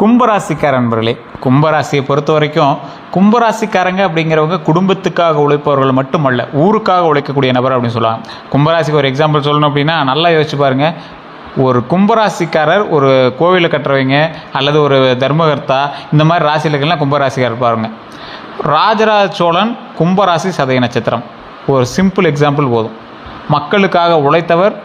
கும்பராசிக்கார நண்பர்களே, கும்பராசியை பொறுத்த வரைக்கும் கும்பராசிக்காரங்க அப்படிங்கிறவங்க குடும்பத்துக்காக உழைப்பவர்கள் மட்டுமல்ல, ஊருக்காக உழைக்கக்கூடிய நபர் அப்படின்னு சொல்லுவாங்க. கும்பராசிக்கு ஒரு எக்ஸாம்பிள் சொல்லணும் அப்படின்னா, நல்லா யோசிச்சு பாருங்கள். ஒரு கும்பராசிக்காரர் ஒரு கோவிலை கட்டுறவங்க அல்லது ஒரு தர்மகர்த்தா இந்த மாதிரி ராசிகளுக்கெல்லாம் கும்பராசிக்காரர் பாருங்க. ராஜராஜ சோழன் கும்பராசி சதய நட்சத்திரம். ஒரு சிம்பிள் எக்ஸாம்பிள் போதும். மக்களுக்காக உழைத்தவர்,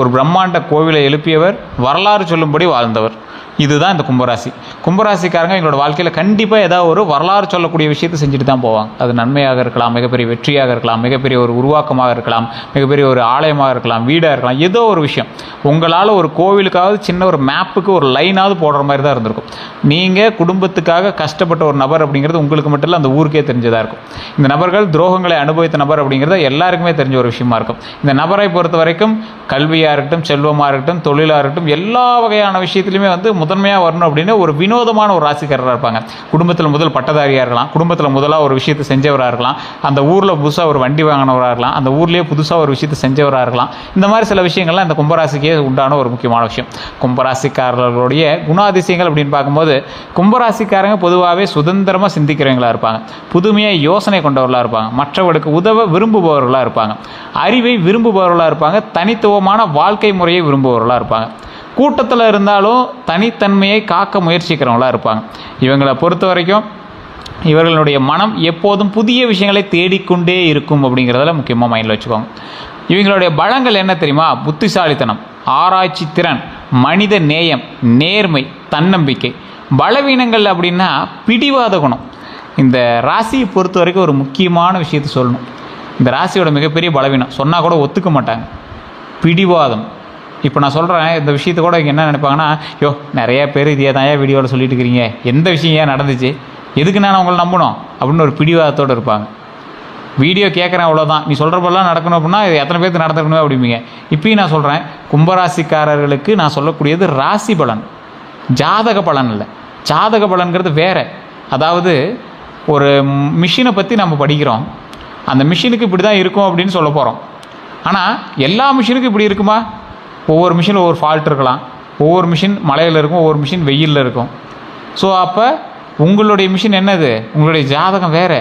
ஒரு பிரம்மாண்ட கோவிலை எழுப்பியவர், வரலாறு சொல்லும்படி வாழ்ந்தவர். இதுதான் இந்த கும்பராசி. கும்பராசிக்காரங்க எங்களோட வாழ்க்கையில் கண்டிப்பாக ஏதாவது ஒரு வரலாறு சொல்லக்கூடிய விஷயத்தை செஞ்சுட்டு தான் போவாங்க. அது நன்மையாக இருக்கலாம், மிகப்பெரிய வெற்றியாக இருக்கலாம், மிகப்பெரிய ஒரு உருவாக்கமாக இருக்கலாம், மிகப்பெரிய ஒரு ஆலயமாக இருக்கலாம், வீடாக இருக்கலாம், ஏதோ ஒரு விஷயம். உங்களால் ஒரு கோவிலுக்காவது சின்ன ஒரு மேப்புக்கு ஒரு லைனாவது போடுற மாதிரி தான் இருந்திருக்கும். நீங்கள் குடும்பத்துக்காக கஷ்டப்பட்ட ஒரு நபர் அப்படிங்கிறது உங்களுக்கு மட்டும் இல்லை, அந்த ஊருக்கே தெரிஞ்சதாக இருக்கும். இந்த நபர்கள் துரோகங்களை அனுபவித்த நபர் அப்படிங்கிறது எல்லாருக்குமே தெரிஞ்ச ஒரு விஷயமா இருக்கும். இந்த நபரை பொறுத்த வரைக்கும் கல்வியாக இருக்கட்டும், செல்வமாக இருக்கட்டும், தொழிலாக இருக்கட்டும், எல்லா வகையான விஷயத்துலையுமே முதன்மையாக வரணும் அப்படின்னு ஒரு வினோதமான ஒரு ராசிக்காரராக இருப்பாங்க. குடும்பத்தில் முதல் பட்டதாரியாக இருக்கலாம், குடும்பத்தில் முதலாக ஒரு விஷயத்தை செஞ்சவராக இருக்கலாம், அந்த ஊரில் புதுசாக ஒரு வண்டி வாங்கினவராக இருக்கலாம், அந்த ஊர்லேயே புதுசாக ஒரு விஷயத்தை செஞ்சவராக இருக்கலாம். இந்த மாதிரி சில விஷயங்கள்லாம் இந்த கும்பராசிக்கே உண்டான ஒரு முக்கியமான விஷயம். கும்பராசிக்காரர்களுடைய குணாதிசயங்கள் அப்படின்னு பார்க்கும்போது, கும்பராசிக்காரங்க பொதுவாகவே சுதந்திரமாக சிந்திக்கிறவங்களாக இருப்பாங்க, புதுமையாக யோசனை கொண்டவர்களாக இருப்பாங்க, மற்றவர்களுக்கு உதவ விரும்புபவர்களாக இருப்பாங்க, அறிவை விரும்புபவர்களாக இருப்பாங்க, தனித்துவமான வாழ்க்கை முறையை விரும்புபவர்களாக இருப்பாங்க, கூட்டத்தில் இருந்தாலும் தனித்தன்மையை காக்க முயற்சிக்கிறவங்களாக இருப்பாங்க. இவங்களை பொறுத்த வரைக்கும் இவர்களுடைய மனம் எப்போதும் புதிய விஷயங்களை தேடிக்கொண்டே இருக்கும் அப்படிங்கிறதில் முக்கியமாக மைண்டில் வச்சுக்கோங்க. இவங்களுடைய பலங்கள் என்ன தெரியுமா? புத்திசாலித்தனம், ஆராய்ச்சி திறன், மனித நேயம், நேர்மை, தன்னம்பிக்கை. பலவீனங்கள் அப்படின்னா பிடிவாத குணம். இந்த ராசியை பொறுத்த வரைக்கும் ஒரு முக்கியமான விஷயத்தை சொல்லணும். இந்த ராசியோட மிகப்பெரிய பலவீனம் சொன்னால் கூட ஒத்துக்க மாட்டாங்க, பிடிவாதம். இப்போ நான் சொல்கிறேன் இந்த விஷயத்தை கூட இங்கே என்ன நினைப்பாங்கன்னா, யோ நிறையா பேர் இதே தான் வீடியோவில் சொல்லிட்டு இருக்கிறீங்க, எந்த விஷயம் ஏன் நடந்துச்சு, எதுக்கு நான் உங்களை நம்பணும் அப்படின்னு ஒரு பிடிவாதத்தோடு இருப்பாங்க. வீடியோ கேட்குறேன் அவ்வளோதான், நீ சொல்கிறப்பெல்லாம் நடக்கணும் அப்படின்னா இது எத்தனை பேருக்கு நடந்துக்கணும் அப்படிம்பீங்க. இப்பயும் நான் சொல்கிறேன், கும்பராசிக்காரர்களுக்கு நான் சொல்லக்கூடியது ராசி பலன், ஜாதக பலன் இல்லை. ஜாதக பலன்கிறது வேறு. அதாவது ஒரு மிஷினை பற்றி நம்ம படிக்கிறோம், அந்த மிஷினுக்கு இப்படி தான் இருக்கும் அப்படின்னு சொல்ல போகிறோம். ஆனால் எல்லா மிஷினுக்கும் இப்படி இருக்குமா? ஒவ்வொரு மிஷினில் ஒவ்வொரு ஃபால்ட் இருக்கலாம், ஒவ்வொரு மிஷின் மழையில் இருக்கும், ஒவ்வொரு மிஷின் வெயிலில் இருக்கும். ஸோ அப்போ உங்களுடைய மிஷின் என்னது? உங்களுடைய ஜாதகம் வேறு.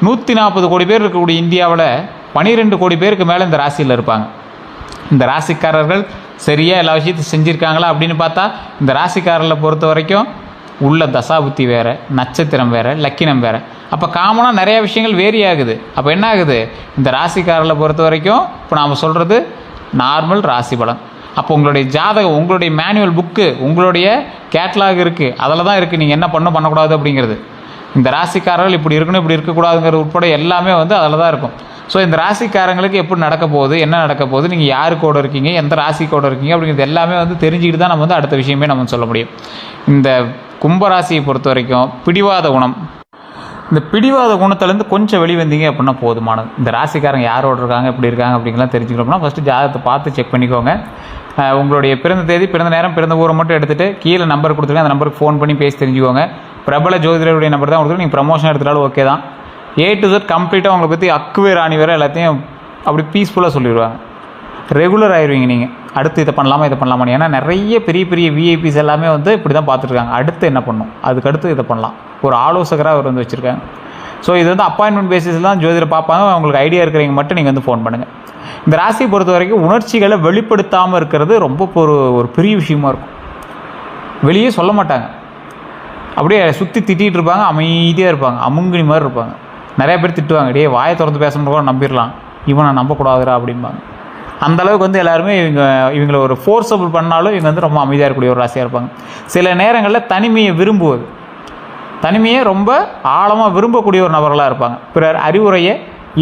140 கோடி பேர் இருக்கக்கூடிய இந்தியாவில் 12 கோடி பேருக்கு மேலே இந்த ராசியில் இருப்பாங்க. இந்த ராசிக்காரர்கள் சரியாக எல்லா விஷயத்தையும் செஞ்சுருக்காங்களா அப்படின்னு பார்த்தா, இந்த ராசிக்காரர்களை பொறுத்த வரைக்கும் உள்ள தசாபுத்தி வேறு, நட்சத்திரம் வேறு, லக்கினம் வேறு. அப்போ காமனாக நிறையா விஷயங்கள் வேரி ஆகுது. அப்போ என்ன ஆகுது? இந்த ராசிக்காரர்களை பொறுத்த வரைக்கும் இப்போ நாம் சொல்கிறது நார்மல் ராசி பலன். அப்போ உங்களுடைய ஜாதகம், உங்களுடைய மேனுவல் புக்கு, உங்களுடைய கேட்லாக் இருக்குது, அதில் தான் இருக்குது நீங்கள் என்ன பண்ணக்கூடாது அப்படிங்கிறது. இந்த ராசிக்காரர்கள் இப்படி இருக்கணும், இப்படி இருக்கக்கூடாதுங்கிற உட்பட எல்லாமே அதில் தான் இருக்கும். ஸோ இந்த ராசிக்காரங்களுக்கு எப்படி நடக்க போகுது, என்ன நடக்க போகுது, நீங்கள் யாரு கூட இருக்கீங்க, எந்த ராசி கூட இருக்கீங்க அப்படிங்கிறது எல்லாமே தெரிஞ்சுக்கிட்டு தான் நம்ம அடுத்த விஷயமே நம்ம சொல்ல முடியும். இந்த கும்பராசியை பொறுத்த வரைக்கும் பிடிவாத குணம். இந்த பிடிவாத குணத்துலேருந்து கொஞ்சம் வெளிவந்தீங்க அப்படின்னா போதுமானது. இந்த ராசிக்காரங்க யாரோடு இருக்காங்க, எப்படி இருக்காங்க அப்படிங்கலாம் தெரிஞ்சுக்கணும்னா ஃபஸ்ட்டு ஜாதகத்தை பார்த்து செக் பண்ணிக்கோங்க. உங்களுடைய பிறந்த தேதி, பிறந்த நேரம், பிறந்த ஊரை மட்டும் எடுத்துகிட்டு கீழே நம்பர் கொடுத்துருங்க, அந்த நம்பருக்கு ஃபோன் பண்ணி பேசி தெரிஞ்சுக்கோங்க. பிரபல ஜோதிடருடைய நம்பர் தான் கொடுத்துட்டு நீங்கள் ப்ரமோஷன் எடுத்துட்டாலும் ஓகே தான். A to Z கம்ப்ளீட்டாக உங்களை பற்றி அக்குவே ராணி வேறு எல்லாத்தையும் அப்படி பீஸ்ஃபுல்லாக சொல்லிடுவாங்க. ரெகுலர் ஆயிடுவீங்க நீங்கள். அடுத்து இதை பண்ணலாமா, இதை பண்ணலாமா. ஏன்னா நிறைய பெரிய பெரிய விஐபிஸ் எல்லாமே இப்படி தான் பார்த்துருக்காங்க. அடுத்து என்ன பண்ணணும், அதுக்கடுத்து இதை பண்ணலாம், ஒரு ஆலோசகராக அவர் வச்சுருக்காங்க. ஸோ இது அப்பாயின்மெண்ட் பேசிஸில் தான் ஜோதிடர் பார்ப்பாங்க. உங்களுக்கு ஐடியா இருக்கிறவங்க மட்டும் நீங்கள் ஃபோன் பண்ணுங்கள். இந்த ராசியை பொறுத்த வரைக்கும் உணர்ச்சிகளை வெளிப்படுத்தாமல் இருக்கிறது ரொம்ப ஒரு பெரிய விஷயமா இருக்கும். வெளியே சொல்ல மாட்டாங்க, அப்படியே சுற்றி திட்டிகிட்டு இருப்பாங்க, அமைதியாக இருப்பாங்க, அமுங்கினி மாதிரி இருப்பாங்க. நிறையா பேர் திட்டுவாங்க, டே வாயை திறந்து பேசணும் கூட நம்பிடலாம், இவனை நம்பக்கூடாதுரா அப்படிம்பாங்க. அந்தளவுக்கு எல்லாருமே இவங்களை ஒரு ஃபோர்ஸபிள் பண்ணாலும் இவங்க ரொம்ப அமைதியாக இருக்கக்கூடிய ஒரு ராசியாக இருப்பாங்க. சில நேரங்களில் தனிமையை விரும்புவது, தனிமையை ரொம்ப ஆழமாக விரும்பக்கூடிய ஒரு நபர்களாக இருப்பாங்க. பிறர் அறிவுரையை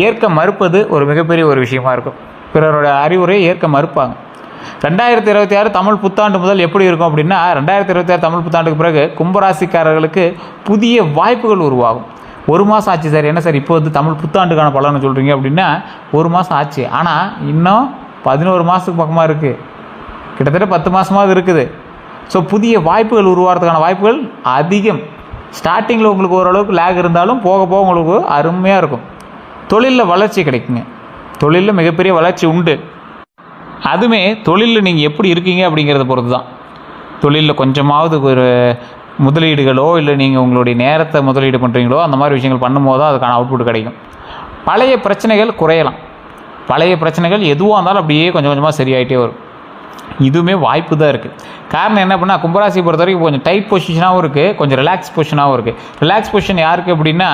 ஏற்க மறுப்பது ஒரு மிகப்பெரிய ஒரு விஷயமா இருக்கும். பிறரோட அறிவுரையை ஏற்க மறுப்பாங்க. 2026 தமிழ் புத்தாண்டு முதல் எப்படி இருக்கும் அப்படின்னா, 2026 தமிழ் புத்தாண்டுக்கு பிறகு கும்பராசிக்காரர்களுக்கு புதிய வாய்ப்புகள் உருவாகும். 1 மாதம் ஆச்சு சார், என்ன சார் இப்போ தமிழ் புத்தாண்டுக்கான பலன்னு சொல்கிறீங்க அப்படின்னா, 1 மாதம் ஆச்சு, ஆனால் இன்னும் 11 மாதத்துக்கு பக்கமாக இருக்குது, கிட்டத்தட்ட 10 மாதமாவது இருக்குது. ஸோ புதிய வாய்ப்புகள் உருவாகிறதுக்கான வாய்ப்புகள் அதிகம். ஸ்டார்டிங்கில் உங்களுக்கு ஓரளவுக்கு லேக் இருந்தாலும் போக போக உங்களுக்கு அருமையாக இருக்கும். தொழிலில் வளர்ச்சி கிடைக்குங்க, தொழிலில் மிகப்பெரிய வளர்ச்சி உண்டு. அதுவுமே தொழிலில் நீங்கள் எப்படி இருக்கீங்க அப்படிங்கிறத பொறுத்து தான். தொழிலில் கொஞ்சமாவது ஒரு முதலீடுகளோ இல்லை நீங்கள் உங்களுடைய நேரத்தை முதலீடு பண்ணுறீங்களோ அந்த மாதிரி விஷயங்கள் பண்ணும்போது அதுக்கான அவுட்புட் கிடைக்கும். பழைய பிரச்சனைகள் குறையலாம். பழைய பிரச்சனைகள் எதுவாக இருந்தாலும் அப்படியே கொஞ்சம் கொஞ்சமாக சரியாயிட்டே வரும். இதுவுமே வாய்ப்பு தான் இருக்குது. காரணம் என்ன பண்ணால் கும்பராசியை பொறுத்த வரைக்கும் கொஞ்சம் டைட் பொசிஷனாகவும் இருக்குது, கொஞ்சம் ரிலாக்ஸ் பொசிஷனாகவும் இருக்குது. ரிலாக்ஸ் பொசிஷன் யாருக்கு அப்படின்னா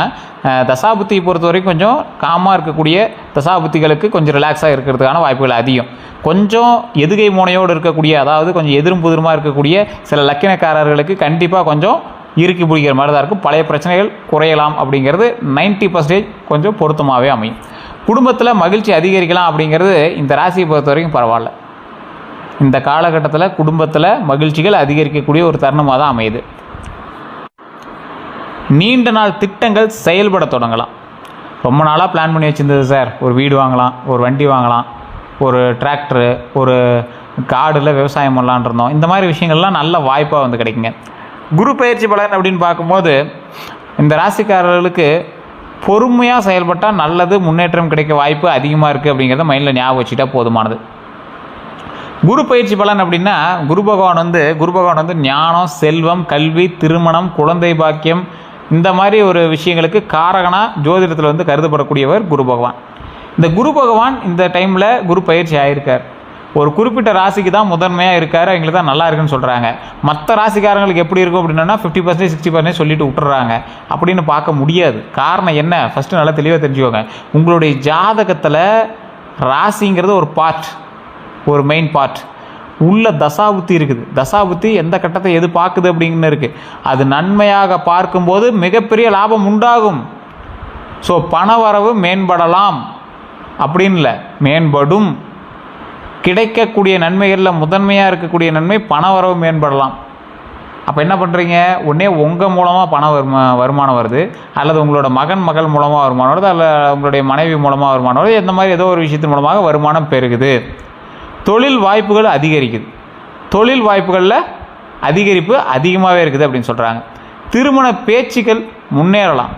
தசாபுத்தியை பொறுத்த வரைக்கும் கொஞ்சம் காமாக இருக்கக்கூடிய தசாபுத்திகளுக்கு கொஞ்சம் ரிலாக்ஸாக இருக்கிறதுக்கான வாய்ப்புகள் அதிகம். கொஞ்சம் எதுகை முனையோடு இருக்கக்கூடிய, அதாவது கொஞ்சம் எதிரும் புதிருமாக இருக்கக்கூடிய சில லக்கினக்காரர்களுக்கு கண்டிப்பாக கொஞ்சம் இறுக்கி பிடிக்கிற மாதிரி தான் இருக்கும். பழைய பிரச்சனைகள் குறையலாம் அப்படிங்கிறது 90% கொஞ்சம் பொருத்தமாகவே அமையும். குடும்பத்தில் மகிழ்ச்சி அதிகரிக்கலாம் அப்படிங்கிறது இந்த ராசியை பொறுத்த வரைக்கும் பரவாயில்ல. இந்த காலகட்டத்தில் குடும்பத்தில் மகிழ்ச்சிகள் அதிகரிக்கக்கூடிய ஒரு தருணமாக தான் அமையுது. நீண்ட நாள் திட்டங்கள் செயல்பட தொடங்கலாம். ரொம்ப நாளாக பிளான் பண்ணி வச்சுருந்தது சார், ஒரு வீடு வாங்கலாம், ஒரு வண்டி வாங்கலாம், ஒரு டிராக்டரு, ஒரு காடில் விவசாயம் பண்ணலான் இருந்தோம். இந்த மாதிரி விஷயங்கள்லாம் நல்ல வாய்ப்பாக வந்து கிடைக்குங்க. குரு பயிற்சி பலன் அப்படின்னு பார்க்கும்போது இந்த ராசிக்காரர்களுக்கு பொறுமையாக செயல்பட்டால் நல்லது, முன்னேற்றம் கிடைக்க வாய்ப்பு அதிகமாக இருக்குது அப்படிங்கிறத மைண்டில் ஞாபகம் வச்சுட்டா போதுமானது. குரு பயிற்சி பலன் அப்படின்னா குரு பகவான் வந்து ஞானம், செல்வம், கல்வி, திருமணம், குழந்தை பாக்கியம் இந்த மாதிரி ஒரு விஷயங்களுக்கு காரகனாக ஜோதிடத்தில் வந்து கருதப்படக்கூடியவர் குரு பகவான். இந்த குரு பகவான் இந்த டைமில் குரு பயிற்சி ஆகியிருக்கார். ஒரு குறிப்பிட்ட ராசிக்கு தான் முதன்மையாக இருக்கார், எங்களுக்கு தான் நல்லா இருக்குன்னு சொல்கிறாங்க. மற்ற ராசிக்காரங்களுக்கு எப்படி இருக்கும் அப்படின்னா 50% 60% சொல்லிட்டு விட்டுறாங்க. அப்படின்னு பார்க்க முடியாது. காரணம் என்ன, ஃபஸ்ட்டு நல்லா தெளிவாக தெரிஞ்சுக்கோங்க. உங்களுடைய ஜாதகத்தில் ராசிங்கிறது ஒரு பார்ட், ஒரு மெயின் பார்ட். உள்ள தசாபுத்தி இருக்குது. தசாபுத்தி எந்த கட்டத்தை எது பார்க்குது அப்படிங்கன்னு இருக்குது. அது நன்மையாக பார்க்கும்போது மிகப்பெரிய லாபம் உண்டாகும். ஸோ பண வரவு மேம்படலாம் அப்படின்னு இல்லை, மேம்படும். கிடைக்கக்கூடிய நன்மைகளில் முதன்மையாக இருக்கக்கூடிய நன்மை பண வரவு மேம்படலாம். அப்போ என்ன பண்ணுறீங்க, ஒன்றே உங்கள் மூலமாக பண வருமானம் வருது, அல்லது உங்களோட மகள் மூலமாக வருமானம் வருது, அல்லது உங்களுடைய மனைவி மூலமாக வருமானம் வருது. இந்த மாதிரி ஏதோ ஒரு விஷயத்தின் மூலமாக வருமானம் பெருகுது. தொழில் வாய்ப்புகள் அதிகரிக்குது. தொழில் வாய்ப்புகளில் அதிகரிப்பு அதிகமாகவே இருக்குது அப்படின்னு சொல்கிறாங்க. திருமண பேச்சுக்கள் முன்னேறலாம்.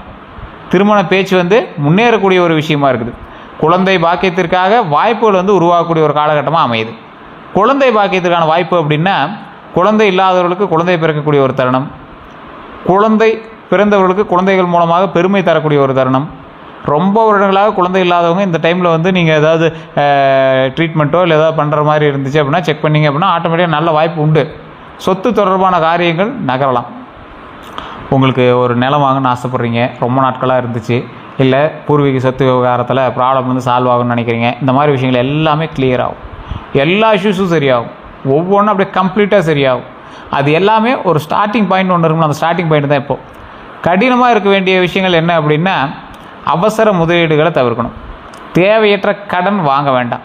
திருமண பேச்சு வந்து முன்னேறக்கூடிய ஒரு விஷயமா இருக்குது. குழந்தை பாக்கியத்திற்காக வாய்ப்புகள் வந்து உருவாகக்கூடிய ஒரு காலகட்டமாக அமையுது. குழந்தை பாக்கியத்திற்கான வாய்ப்பு அப்படின்னா குழந்தை இல்லாதவர்களுக்கு குழந்தை பிறக்கக்கூடிய ஒரு தருணம், குழந்தை பிறந்தவர்களுக்கு குழந்தைகள் மூலமாக பெருமை தரக்கூடிய ஒரு தருணம். ரொம்ப வருடங்களாக குழந்தை இல்லாதவங்க இந்த டைமில் வந்து நீங்கள் ஏதாவது ட்ரீட்மெண்ட்டோ இல்லை ஏதாவது பண்ணுற மாதிரி இருந்துச்சு அப்படின்னா செக் பண்ணிங்க அப்படின்னா ஆட்டோமேட்டிக்காக நல்ல வாய்ப்பு உண்டு. சொத்து தொடர்பான காரியங்கள் நகரலாம். உங்களுக்கு ஒரு நிலம் வாங்கணும்னு ஆசைப்பட்றீங்க, ரொம்ப நாட்களாக இருந்துச்சு, இல்லை பூர்வீக சொத்து விவகாரத்தில் ப்ராப்ளம் வந்து சால்வ் ஆகும்னு நினைக்கிறீங்க. இந்த மாதிரி விஷயங்கள் எல்லாமே கிளியர் ஆகும். எல்லா இஷ்யூஸும் சரியாகும். ஒவ்வொன்றும் அப்படியே கம்ப்ளீட்டாக சரியாகும். அது எல்லாமே ஒரு ஸ்டார்டிங் பாயிண்ட் ஒன்று இருக்கும்ல, அந்த ஸ்டார்டிங் பாயிண்ட் தான் இப்போது. கடினமாக இருக்க வேண்டிய விஷயங்கள் என்ன அப்படின்னா அவசர முதலீடுகளை தவிர்க்கணும். தேவையற்ற கடன் வாங்க வேண்டாம்.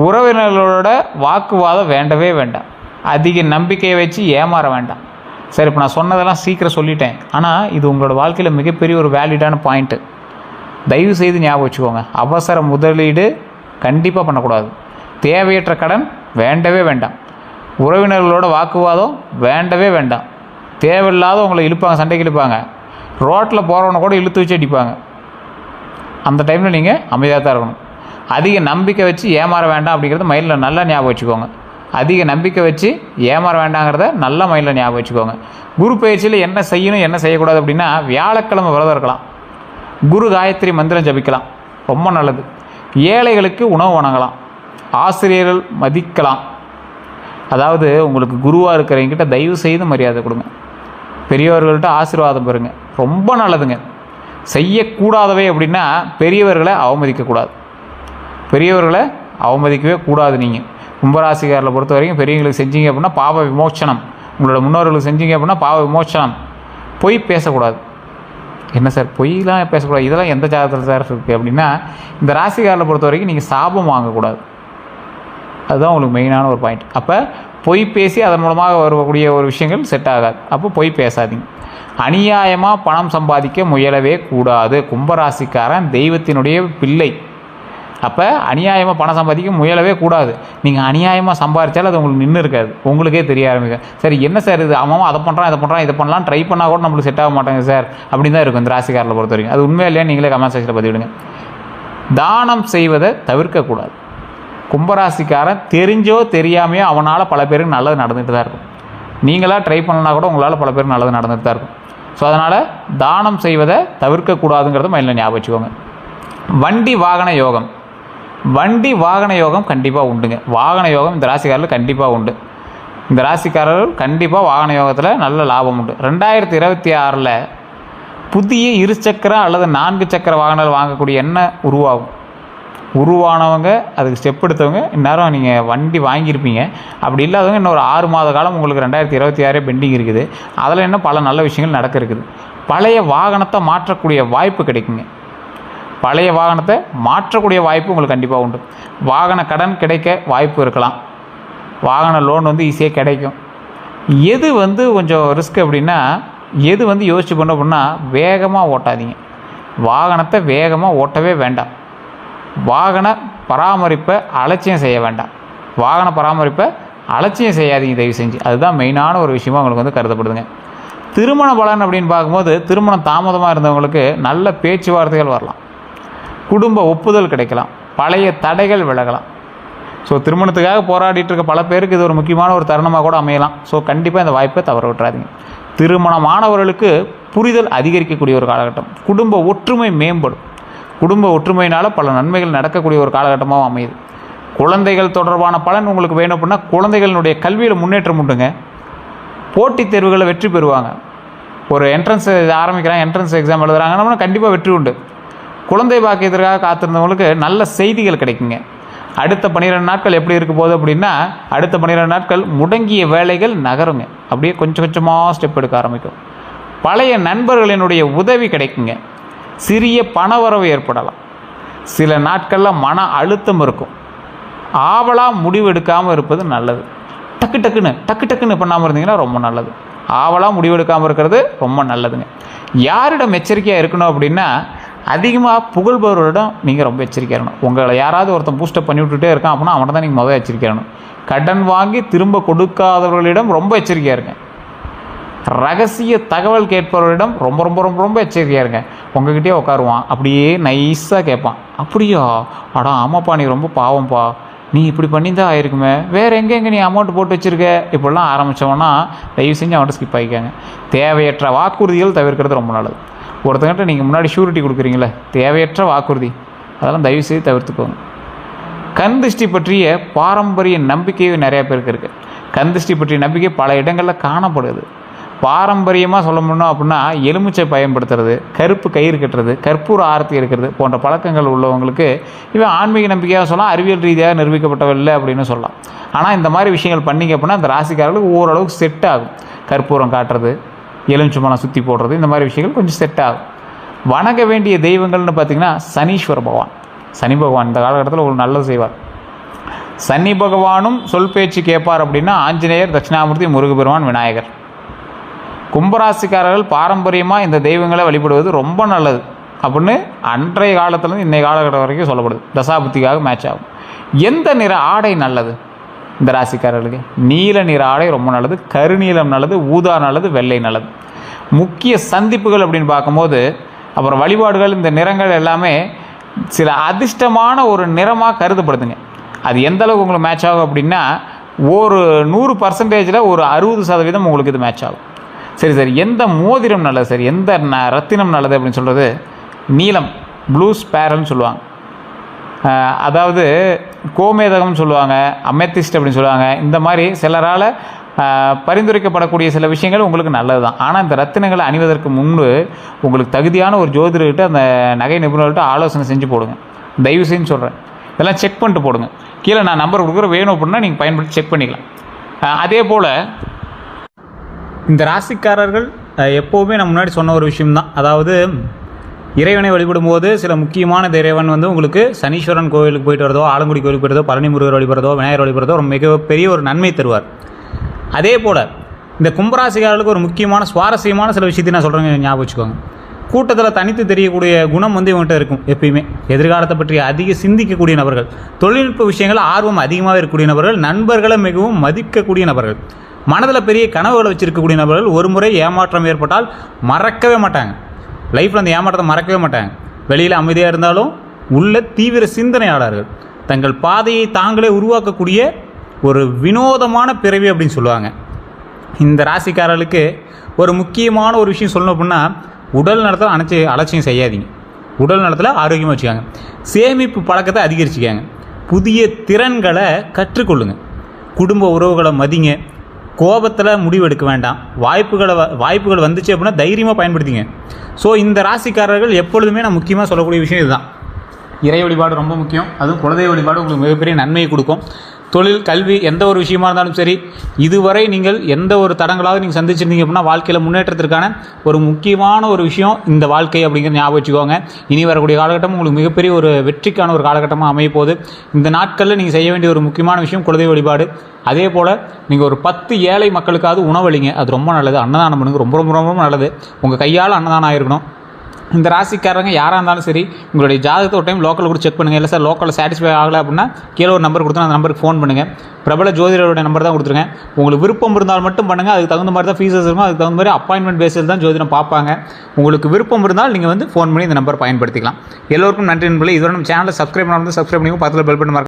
உறவினர்களோட வாக்குவாதம் வேண்டவே வேண்டாம். அதிக நம்பிக்கையை வச்சு ஏமாற வேண்டாம். சரி, இப்போ நான் சொன்னதெல்லாம் சீக்கிரம் சொல்லிட்டேன், ஆனால் இது உங்களோட வாழ்க்கையில் மிகப்பெரிய ஒரு வேலிடான பாயிண்ட்டு. தயவு செய்து ஞாபகம் வச்சுக்கோங்க. அவசர முதலீடு கண்டிப்பாக பண்ணக்கூடாது. தேவையற்ற கடன் வேண்டவே வேண்டாம். உறவினர்களோட வாக்குவாதம் வேண்டவே வேண்டாம். தேவையில்லாத உங்களை இழுப்பாங்க, சண்டைக்கு இழுப்பாங்க. ரோட்டில் போகிறவனை கூட இழுத்து வச்சு அடிப்பாங்க. அந்த டைமில் நீங்கள் அமைதியாக தான் இருக்கணும். அதிக நம்பிக்கை வச்சு ஏமாற வேண்டாம் அப்படிங்கிறது மைண்டில் நல்லா ஞாபகம் வச்சுக்கோங்க. அதிக நம்பிக்கை வச்சு ஏமாற வேண்டாங்கிறத நல்ல மைண்டில் ஞாபகம் வச்சுக்கோங்க. குரு பயிற்சியில் என்ன செய்யணும் என்ன செய்யக்கூடாது அப்படின்னா வியாழக்கிழமை விரதம் இருக்கலாம், குரு காயத்ரி மந்திரம் ஜபிக்கலாம், ரொம்ப நல்லது. ஏழைகளுக்கு உணவு வழங்கலாம், ஆசிரியர்கள் மதிக்கலாம். அதாவது உங்களுக்கு குருவாக இருக்கிறவங்கிட்ட தயவு செய்து மரியாதை கொடுங்க. பெரியவர்கள்ட்ட ஆசீர்வாதம் பெறுங்க, ரொம்ப நல்லதுங்க. செய்யக்கூடாதவை அப்படின்னா பெரியவர்களை அவமதிக்கக்கூடாது. பெரியவர்களை அவமதிக்கவே கூடாது. நீங்கள் கும்பராசிக்காரில் பொறுத்த வரைக்கும் பெரியவங்களுக்கு செஞ்சீங்க அப்படின்னா பாவ விமோச்சனம். உங்களோட முன்னோர்களுக்கு செஞ்சீங்க அப்படின்னா பாவ விமோச்சனம். பொய் பேசக்கூடாது. என்ன சார் பொய்லாம் பேசக்கூடாது, இதெல்லாம் எந்த ஜாதகத்தில் சார் இருக்குது அப்படின்னா இந்த ராசிக்காரில் பொறுத்த வரைக்கும் நீங்கள் சாபம் வாங்கக்கூடாது. அதுதான் உங்களுக்கு மெயினான ஒரு பாயிண்ட். அப்போ பொய் பேசி அதன் மூலமாக வரக்கூடிய ஒரு விஷயங்கள் செட் ஆகாது. அப்போ பொய் பேசாதீங்க. அநியாயமாக பணம் சம்பாதிக்க முயலவே கூடாது. கும்பராசிக்காரன் தெய்வத்தினுடைய பிள்ளை. அப்போ அநியாயமாக பணம் சம்பாதிக்க முயலவே கூடாது. நீங்கள் அநியாயமாக சம்பாதிச்சாலும் அது உங்களுக்கு நின்று இருக்காது, உங்களுக்கே தெரிய ஆரம்பிக்கும். சரி என்ன சார் இது, அவன் அதை பண்ணுறான் இதை பண்ணுறான் இதை பண்ணலாம் ட்ரை பண்ணால் கூட நம்மளுக்கு செட் ஆக மாட்டாங்க சார் அப்படின்னு தான் இருக்கும் இந்த ராசிக்காரில் பொறுத்த வரைக்கும். அது உண்மையாக இல்லையா நீங்களே கமெண்ட் செக்ஷனில் பதிவிடுங்க. தானம் செய்வதை தவிர்க்கக்கூடாது. கும்பராசிக்காரன் தெரிஞ்சோ தெரியாமையோ அவனால் பல பேருக்கு நல்லது நடந்துகிட்டு தான் இருக்கும். நீங்களாக ட்ரை பண்ணலனா கூட உங்களால் பல பேருக்கு நல்லது நடந்துட்டு தான் இருக்கும். ஸோ அதனால் தானம் செய்வதை தவிர்க்கக்கூடாதுங்கிறத மைண்டில் ஞாபகம் வச்சுக்கோங்க. வண்டி வாகன யோகம். வண்டி வாகன யோகம் கண்டிப்பாக உண்டுங்க. வாகன யோகம் இந்த ராசிக்காரர்கள் கண்டிப்பாக உண்டு. இந்த ராசிக்காரர்கள் கண்டிப்பாக வாகன யோகத்தில் நல்ல லாபம் உண்டு. 2026 புதிய இருசக்கர அல்லது 4 சக்கர வாகனங்கள் வாங்கக்கூடிய எண்ணம் உருவானவங்க, அதுக்கு ஸ்டெப் எடுத்தவங்க இந்நேரம் நீங்கள் வண்டி வாங்கியிருப்பீங்க. அப்படி இல்லாதவங்க இன்னும் ஒரு 6 மாத காலம் உங்களுக்கு 2026 பெண்டிங் இருக்குது. அதில் இன்னும் பல நல்ல விஷயங்கள் நடக்க இருக்குது. பழைய வாகனத்தை மாற்றக்கூடிய வாய்ப்பு கிடைக்குங்க. பழைய வாகனத்தை மாற்றக்கூடிய வாய்ப்பு உங்களுக்கு கண்டிப்பாக உண்டு. வாகன கடன் கிடைக்க வாய்ப்பு இருக்கலாம். வாகன லோன் ஈஸியாக கிடைக்கும். எது கொஞ்சம் ரிஸ்க் அப்படின்னா, எது யோசிச்சு பண்ண அப்படின்னா, வேகமாக ஓட்டாதீங்க. வாகனத்தை வேகமாக ஓட்டவே வேண்டாம். வாகன பராமரிப்பை அலட்சியம் செய்ய வேண்டாம். வாகன பராமரிப்பை அலட்சியம் செய்யாதீங்க தயவு செஞ்சு. அதுதான் மெயினான ஒரு விஷயமாக உங்களுக்கு கருதப்படுதுங்க. திருமண பலன் அப்படின்னு பார்க்கும்போது, திருமணம் தாமதமாக இருந்தவங்களுக்கு நல்ல பேச்சுவார்த்தைகள் வரலாம். குடும்ப ஒப்புதல் கிடைக்கலாம். பழைய தடைகள் விலகலாம். ஸோ திருமணத்துக்காக போராடிட்டு இருக்க பல பேருக்கு இது ஒரு முக்கியமான ஒரு தருணமாக கூட அமையலாம். ஸோ கண்டிப்பாக இந்த வாய்ப்பை தவற விட்டுறாதீங்க. திருமணமானவர்களுக்கு புரிதல் அதிகரிக்கக்கூடிய ஒரு காலகட்டம். குடும்ப ஒற்றுமை மேம்படும். குடும்ப ஒற்றுமையினால் பல நன்மைகள் நடக்கக்கூடிய ஒரு காலகட்டமாக அமையுது. குழந்தைகள் தொடர்பான பலன் உங்களுக்கு வேணும் அப்படின்னா, குழந்தைகளினுடைய கல்வியில் முன்னேற்றம் உண்டுங்க. போட்டித் தேர்வுகளில் வெற்றி பெறுவாங்க. ஒரு என்ட்ரன்ஸ் ஆரம்பிக்கிறாங்க, என்ட்ரன்ஸ் எக்ஸாம் எழுதுறாங்கன்னா கண்டிப்பாக வெற்றி உண்டு. குழந்தை பாக்கியத்திற்காக காத்திருந்தவங்களுக்கு நல்ல செய்திகள் கிடைக்குங்க. அடுத்த 12 நாட்கள் எப்படி இருக்க போகுது அப்படின்னா, அடுத்த 12 நாட்கள் முடங்கிய வேலைகள் நகருங்க. அப்படியே கொஞ்சம் கொஞ்சமாக ஸ்டெப் எடுக்க ஆரம்பிக்கும். பழைய நண்பர்களினுடைய உதவி கிடைக்குங்க. சிறிய பணவரவு ஏற்படலாம். சில நாட்களில் மன அழுத்தம் இருக்கும். ஆவலாக முடிவு எடுக்காமல் இருப்பது நல்லது. டக்கு டக்குன்னு பண்ணாமல் இருந்தீங்கன்னா ரொம்ப நல்லது. ஆவலாக முடிவெடுக்காமல் இருக்கிறது ரொம்ப நல்லதுங்க. யாரிடம் எச்சரிக்கையாக இருக்கணும் அப்படின்னா, அதிகமாக புகழ்பவர்களிடம் நீங்கள் ரொம்ப எச்சரிக்கையாக இருக்கணும். உங்களை யாராவது ஒருத்தன் பூஸ்டப் பண்ணி விட்டுட்டே இருக்கான் அப்படின்னா அவனை தான் நீங்கள் முதல் எச்சரிக்கையாக இருக்கணும். கடன் வாங்கி திரும்ப கொடுக்காதவர்களிடம் ரொம்ப எச்சரிக்கையாக இருங்க. ரகசிய தகவல் கேட்பவர்களிடம் ரொம்ப ரொம்ப ரொம்ப ரொம்ப எச்சரிக்கையாக இருங்க. உங்ககிட்டயே உட்காருவான், அப்படியே நைஸாக கேட்பான். அப்படியா, அடா ஆமாப்பா, நீ ரொம்ப பாவம்ப்பா, நீ இப்படி பண்ணியிருந்தா ஆயிருக்குமே, வேறு எங்கெங்கே நீ அமௌண்ட் போட்டு வச்சுருக்க, இப்படிலாம் ஆரம்பித்தோன்னா தயவு செஞ்சு அவன்கிட்ட ஸ்கிப் ஆகிக்காங்க. தேவையற்ற வாக்குறுதிகள் தவிர்க்கிறது ரொம்ப நல்லது. ஒருத்தங்கிட்ட நீங்கள் முன்னாடி ஷூரிட்டி கொடுக்குறீங்களே, தேவையற்ற வாக்குறுதி, அதெல்லாம் தயவு செய்து தவிர்த்துக்கோங்க. கண் திருஷ்டி பற்றிய பாரம்பரிய நம்பிக்கையும் நிறையா பேருக்கு இருக்குது. கண் திருஷ்டி பற்றிய நம்பிக்கை பல இடங்களில் காணப்படுது. பாரம்பரியமாக சொல்ல முடியும் அப்படின்னா, எலுமிச்சை பயன்படுத்துறது, கருப்பு கயிறு கட்டுறது, கற்பூர ஆரத்தி இருக்கிறது போன்ற பழக்கங்கள் உள்ளவங்களுக்கு இவன் ஆன்மீக நம்பிக்கையாக சொல்லலாம், அறிவியல் ரீதியாக நிரூபிக்கப்பட்டவில்லை அப்படின்னு சொல்லலாம். ஆனால் இந்த மாதிரி விஷயங்கள் பண்ணிங்க அப்படின்னா அந்த ராசிக்காரர்களுக்கு ஓரளவுக்கு செட் ஆகும். கற்பூரம் காட்டுறது, எலுமிச்சை மலம் சுற்றி போடுறது, இந்த மாதிரி விஷயங்கள் கொஞ்சம் செட் ஆகும். வணங்க வேண்டிய தெய்வங்கள்னு பார்த்திங்கன்னா சனீஸ்வர பகவான். சனி பகவான் இந்த காலகட்டத்தில் ஒரு நல்லது செய்வார். சனி பகவானும் சொல் பேச்சு கேட்பார் அப்படின்னா ஆஞ்சநேயர், தட்சிணாமூர்த்தி, முருகப்பெருமான், விநாயகர். கும்பராசிக்காரர்கள் பாரம்பரியமாக இந்த தெய்வங்களை வழிபடுவது ரொம்ப நல்லது அப்படின்னு அன்றைய காலத்துலேருந்து இன்றைய காலகட்டம் வரைக்கும் சொல்லப்படுது. தசாபுத்திக்காக மேட்ச் ஆகும். எந்த நிற ஆடை நல்லது இந்த ராசிக்காரர்களுக்கு? நீல நிற ஆடை ரொம்ப நல்லது. கருநீலம் நல்லது. ஊதா நல்லது. வெள்ளை நல்லது. முக்கிய சந்திப்புகள் அப்படின்னு பார்க்கும்போது, அப்புறம் வழிபாடுகள், இந்த நிறங்கள் எல்லாமே சில அதிர்ஷ்டமான ஒரு நிறமாக கருதப்படுதுங்க. அது எந்த அளவுக்கு உங்களுக்கு மேட்ச் ஆகும் அப்படின்னா, ஒரு 100% ஒரு 60% உங்களுக்கு இது மேட்ச் ஆகும். சரி, எந்த மோதிரம் நல்லது, சரி எந்த ரத்தினம் நல்லது அப்படின்னு சொல்கிறது, நீலம், ப்ளூ ஸ்பேரல்னு சொல்லுவாங்க. அதாவது கோமேதகம்னு சொல்லுவாங்க, அமெத்திஸ்ட் அப்படின்னு சொல்லுவாங்க. இந்த மாதிரி சிலரால் பரிந்துரைக்கப்படக்கூடிய சில விஷயங்கள் உங்களுக்கு நல்லது தான். ஆனால் இந்த ரத்தினங்களை அணிவதற்கு முன்பு உங்களுக்கு தகுதியான ஒரு ஜோதிடர்கிட்ட, அந்த நகை நிபுணர்கிட்ட ஆலோசனை செஞ்சு போடுங்க. தயவு செஞ்சு சொல்கிறேன், இதெல்லாம் செக் பண்ணிட்டு போடுங்க. கீழே நான் நம்பர் கொடுக்குற, வேணும் அப்படின்னா நீங்கள் பயன்படுத்தி செக் பண்ணிக்கலாம். அதே போல் இந்த ராசிக்காரர்கள் எப்போவுமே நான் முன்னாடி சொன்ன ஒரு விஷயம்தான், அதாவது இறைவனை வழிபடும் போது சில முக்கியமான இறைவன் உங்களுக்கு சனீஸ்வரன் கோவிலுக்கு போயிட்டு வரதோ, ஆலங்குடி கோவிலுக்கு போயிட்டதோ, பழனி முருகர் வழிபடுறதோ, விநாயகர் வழிபடுறதோ ஒரு மிகப்பெரிய ஒரு நன்மை தருவார். அதே போல் இந்த கும்பராசிக்காரர்களுக்கு ஒரு முக்கியமான சுவாரஸ்யமான சில விஷயத்தை நான் சொல்கிறேங்க, ஞாபகம் வச்சுக்கோங்க. கூட்டத்தில் தனித்து தெரியக்கூடிய குணம் இவங்ககிட்ட இருக்கும். எப்பயுமே எதிர்காலத்தை பற்றி அதிக சிந்திக்கக்கூடிய நபர்கள், தொழில்நுட்ப விஷயங்கள் ஆர்வம் அதிகமாக இருக்கக்கூடிய நபர்கள், நண்பர்களை மிகவும் மதிக்கக்கூடிய நபர்கள், மனதில் பெரிய கனவுகளை வச்சுருக்கக்கூடிய நபர்கள். ஒரு முறை ஏமாற்றம் ஏற்பட்டால் மறக்கவே மாட்டாங்க. லைஃப்பில் அந்த ஏமாற்றத்தை மறக்கவே மாட்டாங்க. வெளியில் அமைதியாக இருந்தாலும் உள்ள தீவிர சிந்தனையாளர்கள், தங்கள் பாதையை தாங்களே உருவாக்கக்கூடிய ஒரு வினோதமான பிறவி அப்படின்னு சொல்லுவாங்க. இந்த ராசிக்காரர்களுக்கு ஒரு முக்கியமான ஒரு விஷயம் சொல்லணும் அப்படின்னா, உடல் நலத்தில் அலட்சியம் செய்யாதீங்க. உடல் நலத்தில் ஆரோக்கியமாக வச்சுக்காங்க. சேமிப்பு பழக்கத்தை அதிகரிச்சுக்காங்க. புதிய திறன்களை கற்றுக்கொள்ளுங்க. குடும்ப உறவுகளை மதிங்க. கோபத்தில் முடிவு எடுக்க வேண்டாம். வாய்ப்புகள் வந்துச்சு அப்படின்னா தைரியமாக பயன்படுத்திங்க. ஸோ இந்த ராசிக்காரர்கள் எப்பொழுதுமே நான் முக்கியமாக சொல்லக்கூடிய விஷயம் இதுதான். இறை வழிபாடு ரொம்ப முக்கியம். அதுவும் குலதெய்வ வழிபாடு உங்களுக்கு மிகப்பெரிய நன்மையை கொடுக்கும். தொழில், கல்வி, எந்த ஒரு விஷயமா இருந்தாலும் சரி, இதுவரை நீங்கள் எந்த ஒரு தடங்களாவது நீங்கள் சந்திச்சிருந்தீங்க அப்படின்னா வாழ்க்கையில் முன்னேற்றத்திற்கான ஒரு முக்கியமான ஒரு விஷயம் இந்த வாழ்க்கை அப்படிங்கிறத ஞாபகம் வச்சுக்கோங்க. இனி வரக்கூடிய காலகட்டம் உங்களுக்கு மிகப்பெரிய ஒரு வெற்றிக்கான ஒரு காலகட்டமாக அமைய போகுது. இந்த நாட்களில் நீங்கள் செய்ய வேண்டிய ஒரு முக்கியமான விஷயம் குலதெய்வ வழிபாடு. அதே போல் நீங்கள் ஒரு 10 ஏழை மக்களுக்காவது உணவளிங்க. அது ரொம்ப நல்லது. அன்னதானம் பண்ணுங்க. ரொம்ப ரொம்ப ரொம்ப நல்லது. உங்கள் கையால் அன்னதானம் ஆகிருக்கணும். இந்த ராசிக்காரங்க யாராக இருந்தாலும் சரி, உங்களுடைய ஜாதகத்தை ஒரு டைம் லோக்கலில் கூட செக் பண்ணுங்கள். இல்லை சார் லோக்கலில் சாட்டிஸ்ஃபை ஆகலை அப்படின்னா கீழே ஒரு நம்பர் கொடுத்தா அந்த நம்பருக்கு ஃபோன் பண்ணுங்கள். பிரபல ஜோதிடருடைய நம்பர் தான் கொடுத்துருங்க. உங்களுக்கு விருப்பம் இருந்தால் மட்டும் பண்ணுங்கள். அதுக்கு தகுந்த மாதிரி தான் ஃபீஸஸ் இருக்கும். அதுக்கு தகுந்த மாதிரி அப்பாயின்மெண்ட் பேஸில் தான் ஜோதிடம் பார்ப்பாங்க. உங்களுக்கு விருப்பம் இருந்தால் நீங்கள் ஃபோன் பண்ணி இந்த நம்பர் பயன்படுத்திக்கலாம். எல்லோருக்கும் நன்றி நண்பர்களே. இதோட நம்ம சேனலை சப்ஸ்கிரைப் பண்ணாமல் சப்ஸ்கிரைப் பண்ணி பக்கத்தில் பெல் பட்டன்